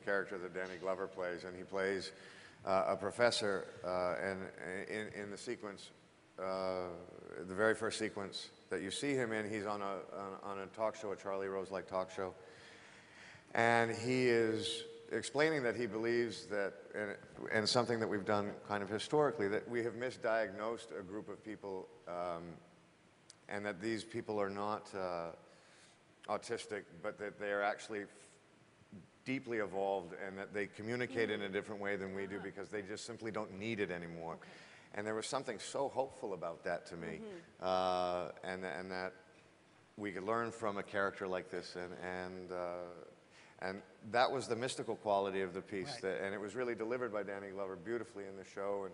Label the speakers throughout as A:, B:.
A: character that Danny Glover plays, and he plays a professor, and in the sequence, the very first sequence that you see him in, he's on a talk show, a Charlie Rose-like talk show, and he is explaining that he believes that, and something that we've done kind of historically, that we have misdiagnosed a group of people, and that these people are not autistic, but that they are actually deeply evolved, and that they communicate in a different way than we do because they just simply don't need it anymore.
B: Okay.
A: And there was something so hopeful about that to me, and that we could learn from a character like this, and that was the mystical quality of the piece,
C: Right.
A: and it was really delivered by Danny Glover beautifully in the show,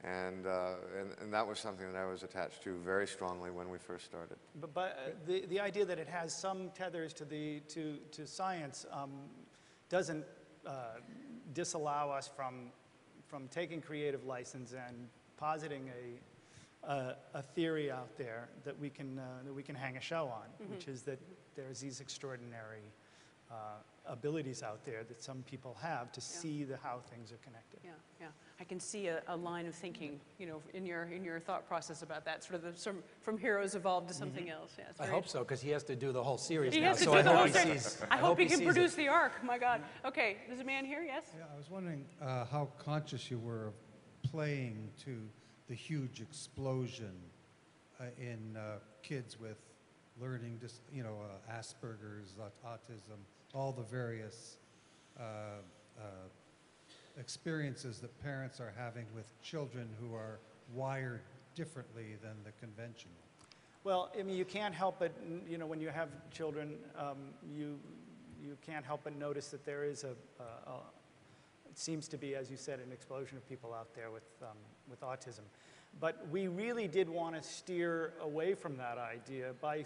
A: and that was something that I was attached to very strongly when we first started.
C: But the idea that it has some tethers to science doesn't disallow us from taking creative license and positing a theory out there that we can hang a show on, which is that there's these extraordinary abilities out there that some people have to see how things are connected.
B: Yeah, yeah. I can see a line of thinking, you know, in your thought process about that, sort of from heroes evolved to something else. Yeah,
D: I hope so, because he has to do the whole series
B: he
D: now.
B: has to
D: So
B: do
D: I
B: the whole
D: hope he
B: series.
D: sees.
B: I hope he can
D: sees
B: produce
D: it.
B: the arc. My God. Okay, there's a man here. Yes.
E: Yeah, I was wondering how conscious you were of playing to the huge explosion in kids with learning, Asperger's, autism, all the various experiences that parents are having with children who are wired differently than the conventional.
C: Well, I mean, you can't help but, you know, when you have children, you can't help but notice that there is it seems to be, as you said, an explosion of people out there with autism. But we really did want to steer away from that idea by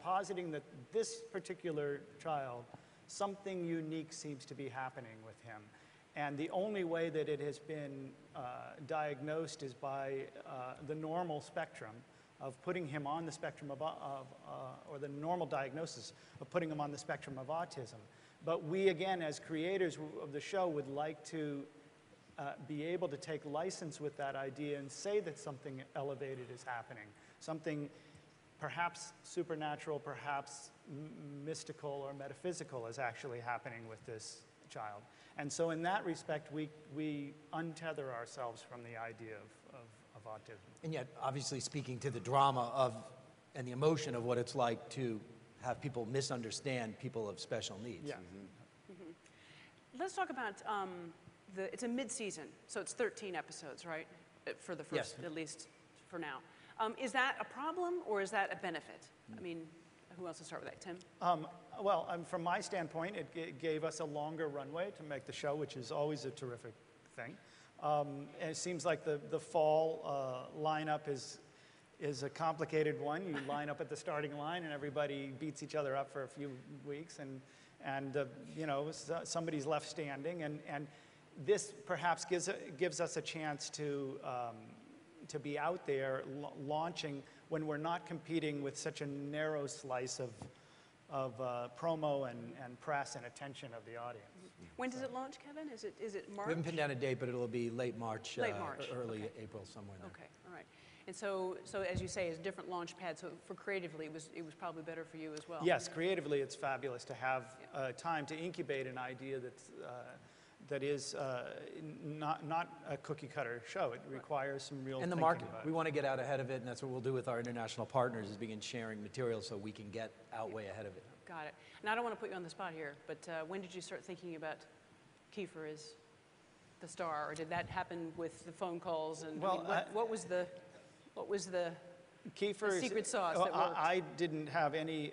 C: positing that this particular child, something unique seems to be happening with him. And the only way that it has been diagnosed is by the normal spectrum of putting him on the spectrum or the normal diagnosis of putting him on the spectrum of autism. But we, again, as creators of the show, would like to be able to take license with that idea and say that something elevated is happening, something perhaps supernatural, perhaps mystical or metaphysical is actually happening with this child. And so in that respect, we untether ourselves from the idea of autism.
D: And yet, obviously speaking to the drama of and the emotion of what it's like to have people misunderstand people of special needs.
C: Yeah.
B: Let's talk about it's a mid-season, so it's 13 episodes, right? For the first,
D: Yes.
B: at least for now. Is that a problem or is that a benefit? I mean, who wants to start with that? Tim?
C: From my standpoint, it gave us a longer runway to make the show, which is always a terrific thing. And it seems like the fall lineup is a complicated one. You line up at the starting line, and everybody beats each other up for a few weeks, and you know, somebody's left standing, and this perhaps gives us a chance to be out there launching when we're not competing with such a narrow slice of promo and press and attention of the audience.
B: When does it launch, Kevin? Is it March?
D: We haven't pinned down a date, but it'll be late March, early
B: okay.
D: April, somewhere there.
B: Okay, all right. And so as you say, it's a different launch pad. So for creatively, it was probably better for you as well.
C: Yes, creatively, it's fabulous to have time to incubate an idea that is not a cookie-cutter show. It requires some real
D: And the
C: thinking
D: market,
C: about it.
D: we want to get out ahead of it, and that's what we'll do with our international partners, is begin sharing material so we can get out way ahead of it.
B: Got it. And I don't want to put you on the spot here, but when did you start thinking about Kiefer as the star, or did that happen with the phone calls? And
C: Well,
B: I mean, what was the
C: Kiefer's,
B: secret sauce that worked?
C: I didn't have any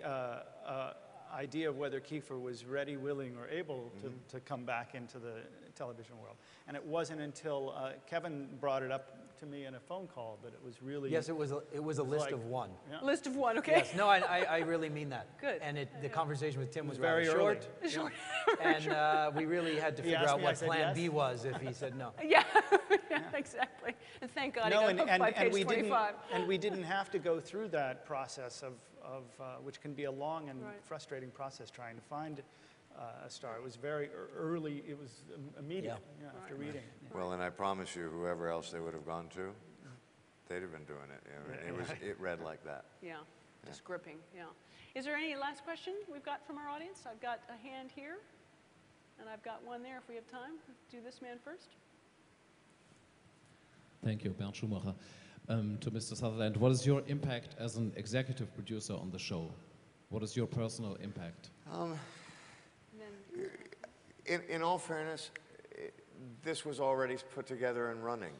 C: idea of whether Kiefer was ready, willing, or able to come back into the television world. And it wasn't until Kevin brought it up to me in a phone call that it was really...
D: Yes, it was a list of one.
C: Yeah.
B: List of one, okay.
D: Yes, no, I really mean that.
B: Good.
D: And the conversation with Tim was
C: very
D: rather
C: early.
D: short. And we really had to
C: He
D: figure
C: asked
D: out
C: me, I
D: what
C: said
D: plan
C: yes.
D: B was if he said no.
B: Yeah, yeah, exactly. And thank God he got hooked by page 25.
C: And we didn't have to go through that process of which can be a long and frustrating process, trying to find a star. It was very early. It was immediate after reading. Yeah.
A: Well, and I promise you, whoever else they would have gone to, they'd have been doing it. You know, it read like that.
B: Yeah, just gripping, yeah. Is there any last question we've got from our audience? I've got a hand here, and I've got one there if we have time. Do this man first.
F: Thank you, Bernd Schumacher. To Mr. Sutherland, what is your impact as an executive producer on the show? What is your personal impact?
A: In all fairness, this was already put together and running.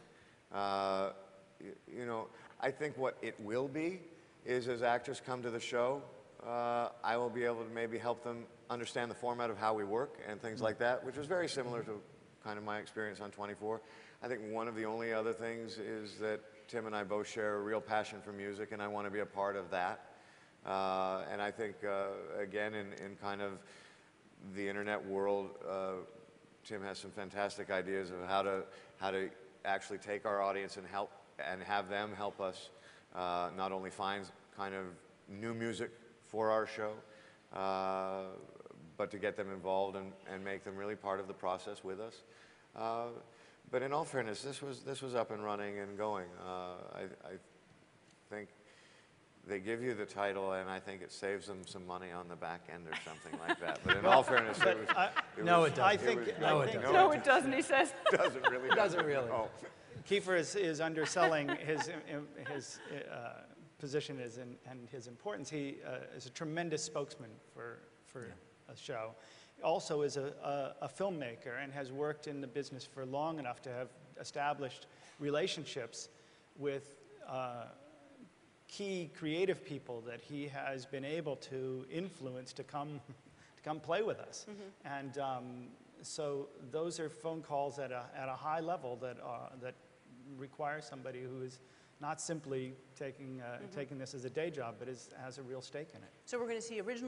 A: You know, I think what it will be is as actors come to the show, I will be able to maybe help them understand the format of how we work and things like that, which is very similar to kind of my experience on 24. I think one of the only other things is that Tim and I both share a real passion for music, and I want to be a part of that. And I think, again, in kind of the internet world, Tim has some fantastic ideas of how to actually take our audience and have them help us not only find kind of new music for our show, but to get them involved and make them really part of the process with us. But in all fairness, this was up and running and going. I think they give you the title, and I think it saves them some money on the back end or something like that. But in all fairness,
D: No, it doesn't.
C: I think
B: No, it doesn't, he says.
A: It doesn't really.
D: Doesn't really.
A: Oh.
C: Kiefer is underselling his position and his importance. He is a tremendous spokesman for a show. Also is a filmmaker and has worked in the business for long enough to have established relationships with key creative people that he has been able to influence to come play with us. And so those are phone calls at a high level that require somebody who is not simply taking this as a day job, but has a real stake in it.
B: So we're going to see original